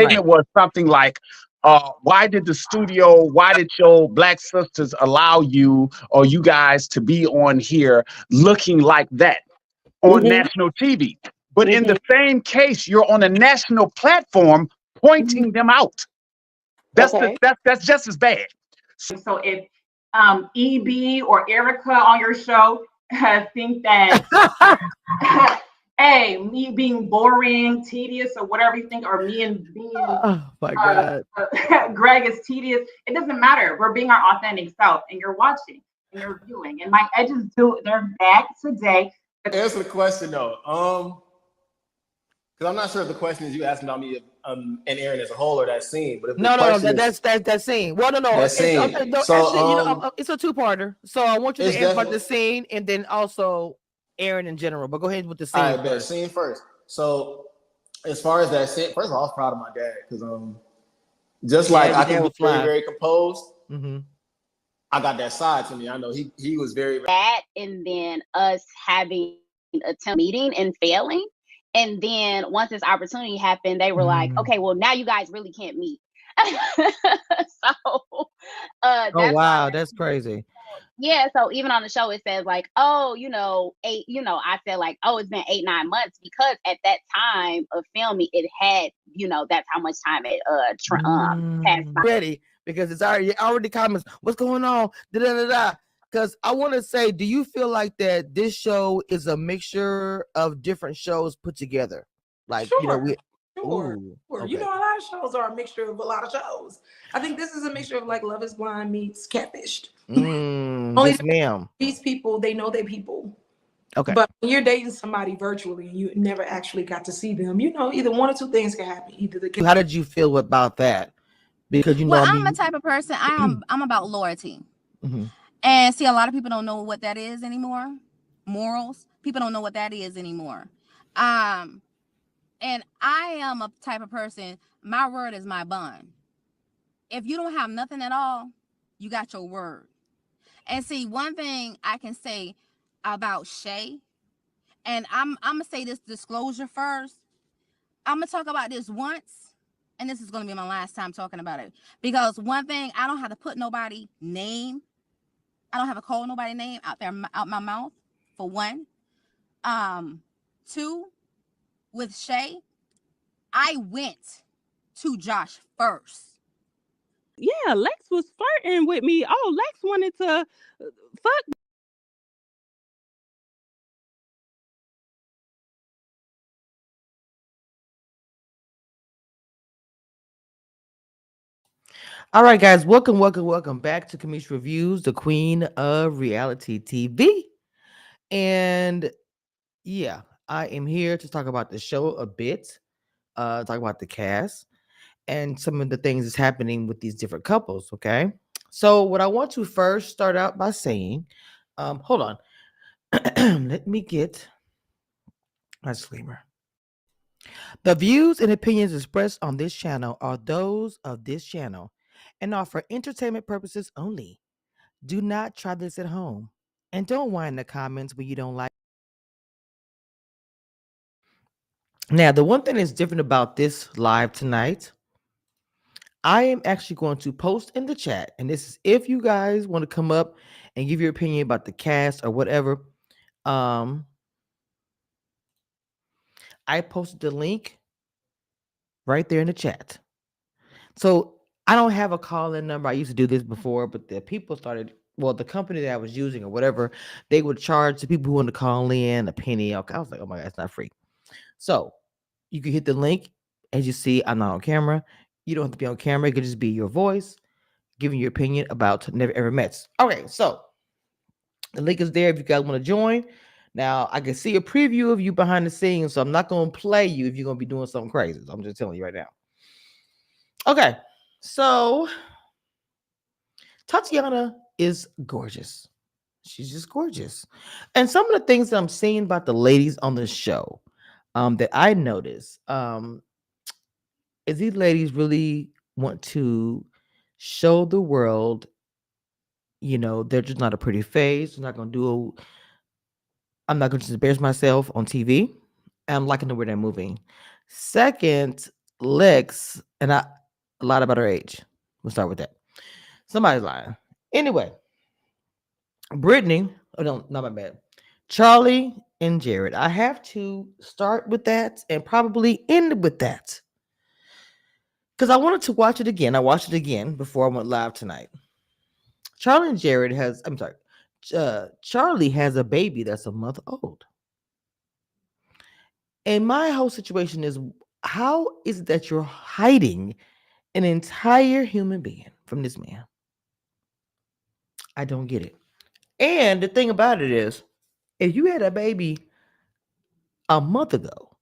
statement was something like, why did your black sisters allow you or you guys to be on here looking like that on Mm-hmm. national TV? But in Mm-hmm. the same case, you're on a national platform pointing them out. Okay. That's just as bad. So if EB or Erica on your show think that hey, me being boring, tedious, or whatever you think, or me and being Oh my God. Greg is tedious, it doesn't matter. We're being our authentic self, and you're watching and you're viewing. And my edges they're back today. Answer the question though. Because I'm not sure if the question is you asking about me and Aaron as a whole or that scene. But if No, that's that scene. Well, no, that scene. Okay, no, So, actually, it's a two-parter. So I want you to it's answer about the scene and then also Aaron in general. But go ahead with the scene. All right, bet. Scene first. So as far as that scene, first of all, I was proud of my dad because just like I can be very, very composed. Mm-hmm. I got that side to me. I know he was very that, and then us having a meeting and failing. And then once this opportunity happened, they were like, okay, well, now you guys really can't meet. So oh, wow, that's crazy. Yeah, so even on the show, it says like, oh, I said like, oh, it's been 8-9 months because at that time of filming, it had, that's how much time it passed by. Ready, because it's already comments. What's going on? Because I want to say, do you feel like that this show is a mixture of different shows put together? Like, Sure. Ooh, okay. A lot of shows are a mixture of a lot of shows. I think this is a mixture of like Love is Blind meets Catfished. Only yes, ma'am. These people, they know their people. Okay. But when you're dating somebody virtually and you never actually got to see them, either one or two things can happen. How did you feel about that? Because I'm a type of person. I'm about loyalty. Mm-hmm. And see, a lot of people don't know what that is anymore. Morals. People don't know what that is anymore. And I am a type of person, my word is my bond. If you don't have nothing at all, you got your word. And see, one thing I can say about Shay, and I'm going to say this disclosure first. I'm going to talk about this once, and this is going to be my last time talking about it. Because one thing, I don't have to put nobody's name. I don't have to call nobody's name out my mouth, for one. Two, with Shay, I went to Josh first. Yeah, Lex was flirting with me. Oh, Lex wanted to fuck. All right, guys, welcome back to Cameshiareviews, the queen of reality TV. And yeah, I am here to talk about the show a bit, talk about the cast and some of the things that's happening with these different couples. Okay, so what I want to first start out by saying, hold on, let me get my disclaimer. The views and opinions expressed on this channel are those of this channel and are for entertainment purposes only. Do not try this at home, and don't whine in the comments when you don't like. Now, the one thing that's different about this live tonight, I am actually going to post in the chat, and this is if you guys want to come up and give your opinion about the cast or whatever. I posted the link right there in the chat. So I don't have a call-in number. I used to do this before, but the people started, the company that I was using or whatever, they would charge the people who want to call in a penny. I was like, oh my God, it's not free. So you can hit the link. As you see, I'm not on camera. You don't have to be on camera. It could just be your voice giving your opinion about Neverevermets. Okay, so the link is there if you guys want to join. Now, I can see a preview of you behind the scenes, so I'm not going to play you if you're going to be doing something crazy. So I'm just telling you right now. Okay, so Tatiana is gorgeous. She's just gorgeous. And some of the things that I'm seeing about the ladies on the show that I notice is these ladies really want to show the world, they're just not a pretty face. I'm not going to just embarrass myself on TV. I'm liking the way they're moving. Second, Lex, and I lied about her age. We'll start with that. Somebody's lying. Anyway, Brittany, oh no, not my bad. Charlie and Jared. I have to start with that and probably end with that. Because I wanted to watch it again. I watched it again before I went live tonight. Charlie and Jared has, I'm sorry, Charlie has a baby that's a month old. And my whole situation is, how is it that you're hiding an entire human being from this man? I don't get it. And the thing about it is, if you had a baby a month ago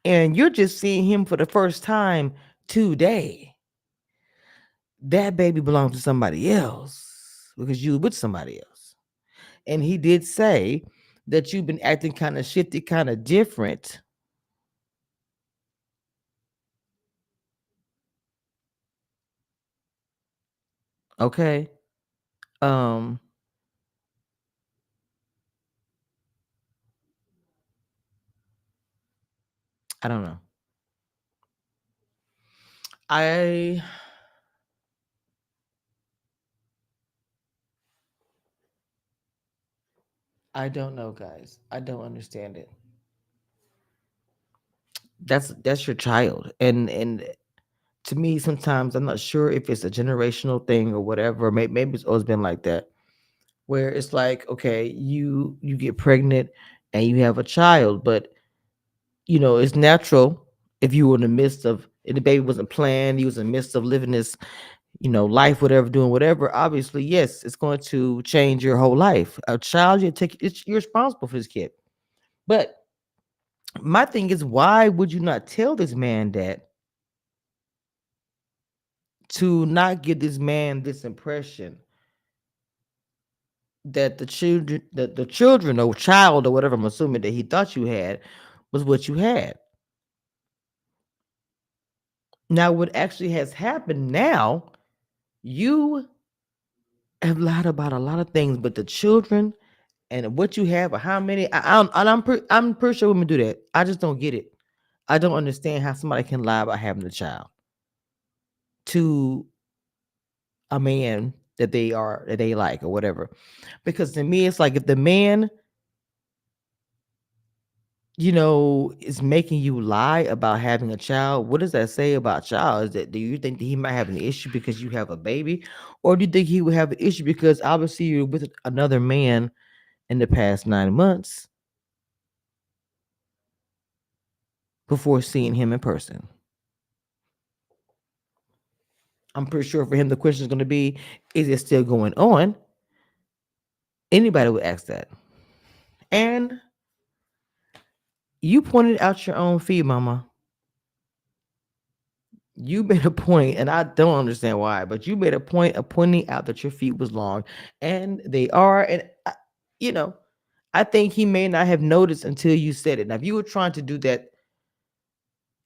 and you're just seeing him for the first time today, that baby belongs to somebody else because you were with somebody else. And he did say that you've been acting kind of shifty, kind of different. Okay. Um, I don't know. I I don't know, guys. I don't understand it. That's your child. And to me, sometimes I'm not sure if it's a generational thing or whatever. Maybe it's always been like that, where it's like, okay, you get pregnant and you have a child, but it's natural if you were in the midst of, if the baby wasn't planned, you was in the midst of living this, life, whatever, doing whatever. Obviously, yes, it's going to change your whole life. A child, you're responsible for this kid. But my thing is, why would you not tell this man that, to not give this man this impression that the children or child or whatever, I'm assuming that he thought you had, was what you had. Now, what actually has happened now, you have lied about a lot of things, but the children and what you have or how many, I'm pretty sure women do that. I just don't get it. I don't understand how somebody can lie about having a child to a man that they like or whatever. Because to me, it's like, if the man, is making you lie about having a child, what does that say about child? Do you think that he might have an issue because you have a baby, or do you think he would have an issue because obviously you're with another man in the past 9 months before seeing him in person? I'm pretty sure for him the question is going to be, is it still going on? Anybody would ask that. And you pointed out your own feet, mama. You made a point, and I don't understand why, but you made a point of pointing out that your feet was long, and they are. And you know, I think he may not have noticed until you said it. Now, if you were trying to do that,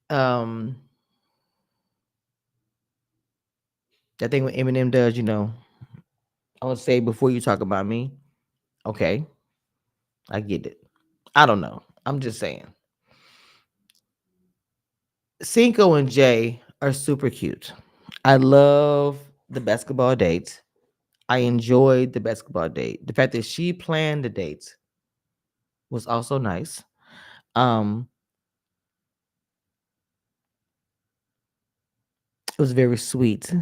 that thing what Eminem does, I would say, before you talk about me. Okay, I get it. I don't know. I'm just saying. Cinco and Jay are super cute. I love the basketball dates. I enjoyed the basketball date. The fact that she planned the dates was also nice. Um, it was very sweet.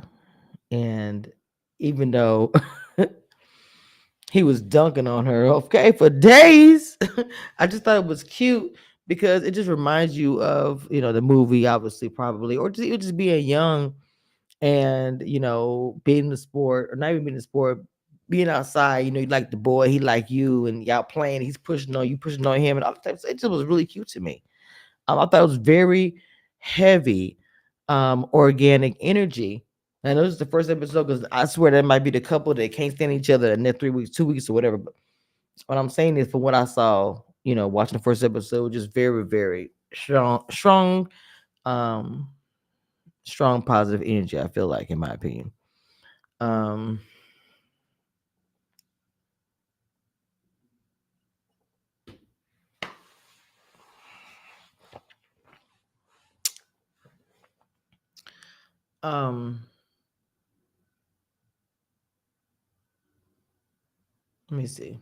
And even though he was dunking on her, okay, for days, I just thought it was cute because it just reminds you of, the movie, obviously, probably, or just being young and, being in the sport, or not even being in the sport, being outside, you like the boy, he like you, and y'all playing, he's pushing on you, pushing on him, and all the types. It just was really cute to me. I thought it was very heavy, organic energy. And this is the first episode because I swear that might be the couple that can't stand each other in their 3 weeks, 2 weeks, or whatever. But what I'm saying is, from what I saw, watching the first episode, just very, very um, strong positive energy. I feel like, in my opinion. Um, Um, let me see.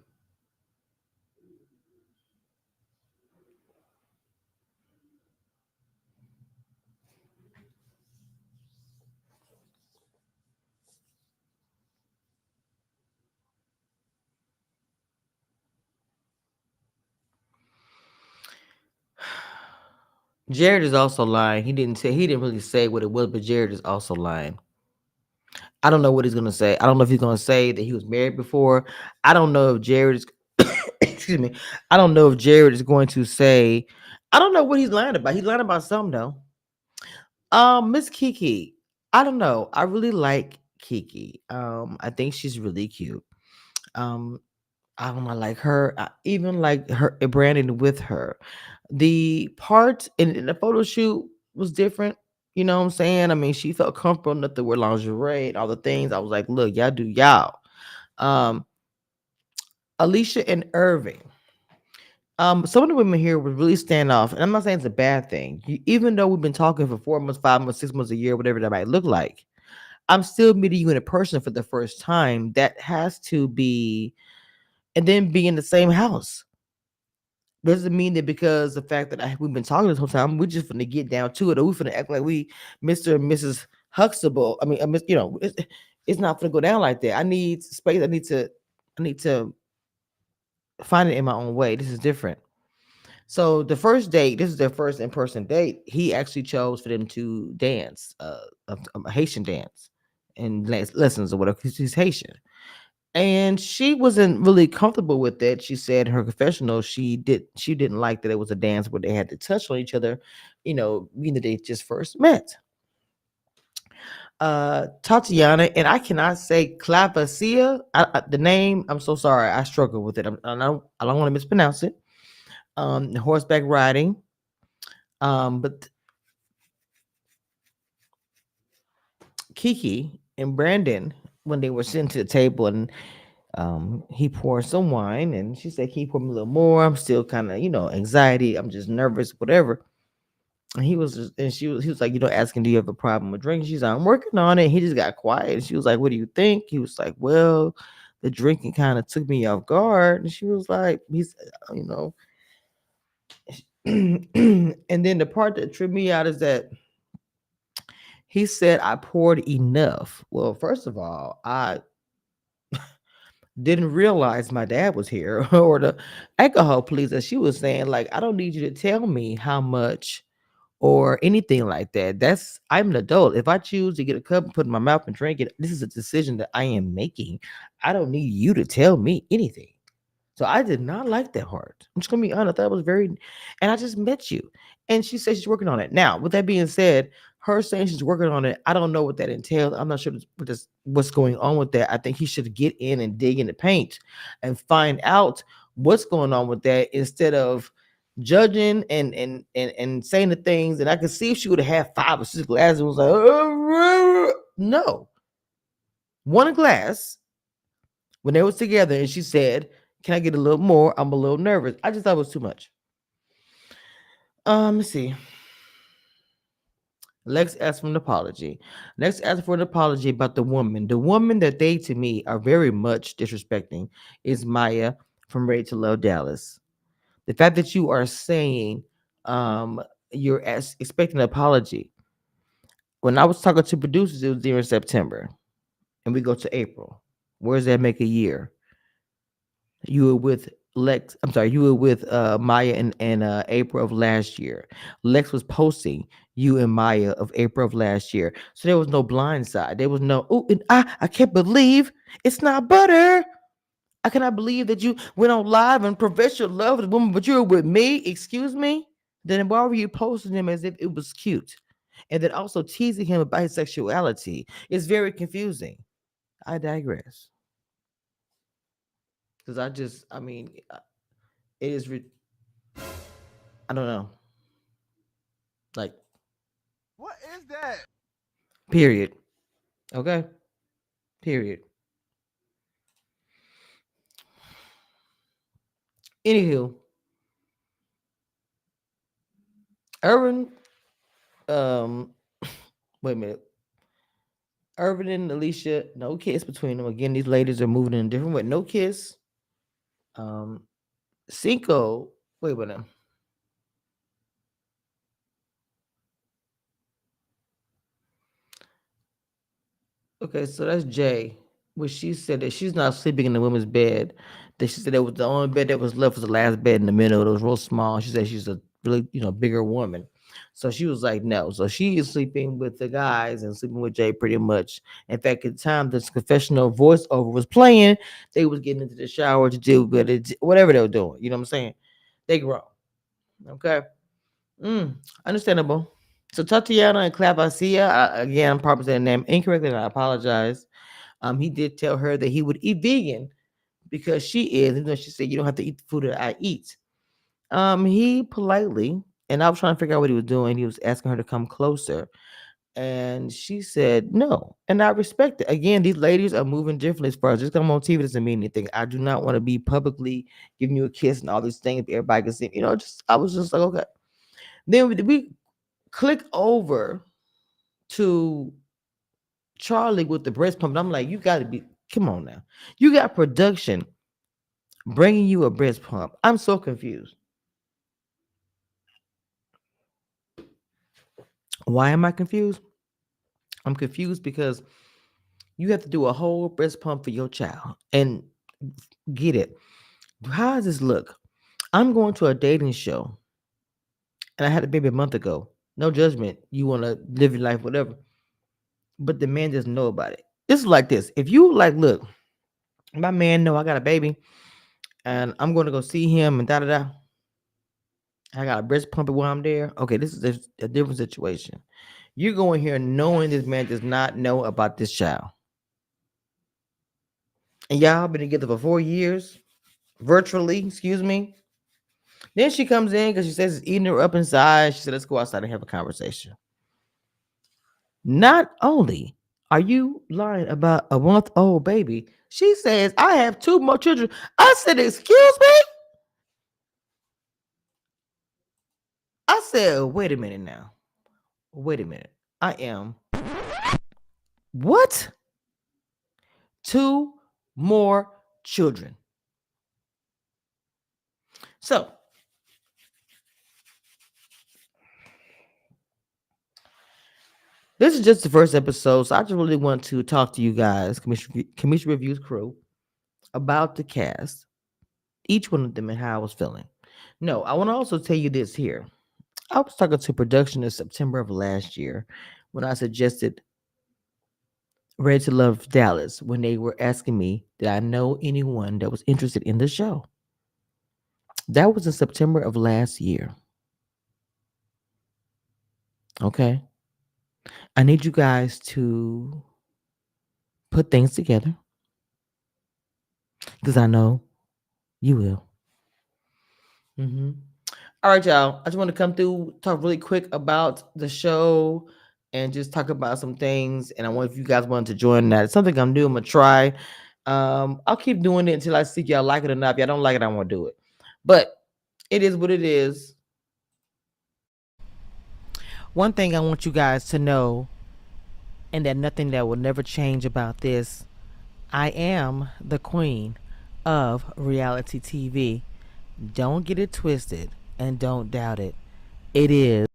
Jared is also lying. He didn't say, he didn't really say what it was, but Jared is also lying. I don't know what he's gonna say. I don't know if he's gonna say that he was married before. I don't know if Jared is excuse me. I don't know if Jared is going to say, I don't know what he's lying about. He's lying about something though. Miss Kiki. I don't know. I really like Kiki. I think she's really cute. Um, I don't know, like her, I even like her Brandon with her. The part in the photo shoot was different. You know what I'm saying? I mean, she felt comfortable enough to wear lingerie and all the things. I was like, look, y'all do y'all. Um, Alicia and Irving. Some of the women here would really stand off, and I'm not saying it's a bad thing. Even though we've been talking for 4 months, 5 months, 6 months, a year, whatever that might look like, I'm still meeting you in a person for the first time. That has to be, and then be in the same house. Doesn't mean that because the fact that we've been talking this whole time, we're just gonna get down to it, or we're gonna act like we Mr. and Mrs. Huxtable. I mean, it's not gonna go down like that. I need space. I need to find it in my own way. This is different. So the first date, this is their first in-person date. He actually chose for them to dance, a Haitian dance, and lessons or whatever. 'Cause he's Haitian, and she wasn't really comfortable with that. She said in her confessional she didn't like that it was a dance where they had to touch on each other, being that they just first met. Tatiana, and I cannot say Clavacia. The name, I'm so sorry, I struggle with it. I don't want to mispronounce it. Horseback riding. But Kiki and Brandon, when they were sitting to the table, and he poured some wine, and she said, "Can you pour me a little more? I'm still kind of, anxiety. I'm just nervous, whatever." And he was like, asking, "Do you have a problem with drinking?" She's like, "I'm working on it." He just got quiet. She was like, "What do you think?" He was like, "Well, the drinking kind of took me off guard." And she was like, "He's, you know." And then the part that tripped me out is that he said, "I poured enough." Well, first of all, I didn't realize my dad was here, or the alcohol police, that she was saying, like, I don't need you to tell me how much or anything like that. I'm an adult. If I choose to get a cup and put it in my mouth and drink it, this is a decision that I am making. I don't need you to tell me anything. So I did not like that part. I'm just gonna be honest. That was very, and I just met you, and she said she's working on it. Now, with that being said, her saying she's working on it, I don't know what that entails. I'm not sure what's going on with that. I think he should get in and dig in the paint and find out what's going on with that, instead of judging and saying the things. And I could see if she would have had 5 or 6 glasses, and was like, no, one glass when they was together, and she said, "Can I get a little more? I'm a little nervous." I just thought it was too much. Let's see. Lex asked for an apology. Lex asked for an apology about the woman. The woman that they, to me, are very much disrespecting is Maya from Ready to Love Dallas. The fact that you are saying you're expecting an apology. When I was talking to producers, it was during September, and we go to April. Where does that make a year? You were with Lex. I'm sorry, you were with Maya in April of last year. Lex was posting you and Maya of April of last year. So there was no blind side. There was no, oh, and I can't believe it's not butter. I cannot believe that you went on live and professed your love with the woman, but you were with me. Excuse me? Then why were you posting him as if it was cute? And then also teasing him about his sexuality. It's very confusing. I digress. Because I mean, it is, I don't know. Like, What is that? period. Okay? Period. Anywho, Erwin, um, wait a minute. Irvin and Alicia, no kiss between them. Again, these ladies are moving in a different way. No kiss. Cinco, wait a minute. Okay, so that's Jay. Where she said that she's not sleeping in the women's bed. That she said that was the only bed that was left was the last bed in the middle. It was real small. She said she's a really, bigger woman. So she was like, no. So she is sleeping with the guys and sleeping with Jay pretty much. In fact, at the time this confessional voiceover was playing, they was getting into the shower to do whatever they were doing. You know what I'm saying? They grow. Okay. Understandable. So Tatiana and Clavacia, again, I'm probably saying the name incorrectly, and I apologize. He did tell her that he would eat vegan because she is, even though she said you don't have to eat the food that I eat. He politely, and I was trying to figure out what he was doing. He was asking her to come closer, and she said no, and I respect it. Again, these ladies are moving differently as far as just come on TV doesn't mean anything. I do not want to be publicly giving you a kiss and all these things. Everybody can see, just I was just like, okay. Then we click over to Charlie with the breast pump. And I'm like, you got to be, come on now. You got production bringing you a breast pump. I'm so confused. Why am I confused? I'm confused because you have to do a whole breast pump for your child. And get it. How does this look? I'm going to a dating show and I had a baby a month ago. No judgment. You want to live your life, whatever. But the man doesn't know about it. This is like this. If you like, look, my man know I got a baby and I'm going to go see him and da da da. I got a breast pump while I'm there. Okay, this is a different situation. You're going here knowing this man does not know about this child. And y'all been together for 4 years, virtually, excuse me. Then she comes in because she says it's eating her up inside. She said, let's go outside and have a conversation. Not only are you lying about a month-old baby, she says, I have 2 more children. I said, excuse me? I said, wait a minute now. Wait a minute. I am. What? 2 more children. So, this is just the first episode. So, I just really want to talk to you guys, Cameshiareviews crew, about the cast, each one of them, and how I was feeling. No, I want to also tell you this here. I was talking to production in September of last year when I suggested Ready to Love Dallas when they were asking me, did I know anyone that was interested in the show? That was in September of last year. Okay. I need you guys to put things together because I know you will. All right, y'all. I just want to come through, talk really quick about the show and just talk about some things. And I want if you guys want to join that. It's something I'm doing. I'm going to try. I'll keep doing it until I see y'all like it or not. If y'all don't like it, I won't do it. But it is what it is. One thing I want you guys to know, and that nothing that will never change about this, I am the queen of reality TV. Don't get it twisted and don't doubt it. It is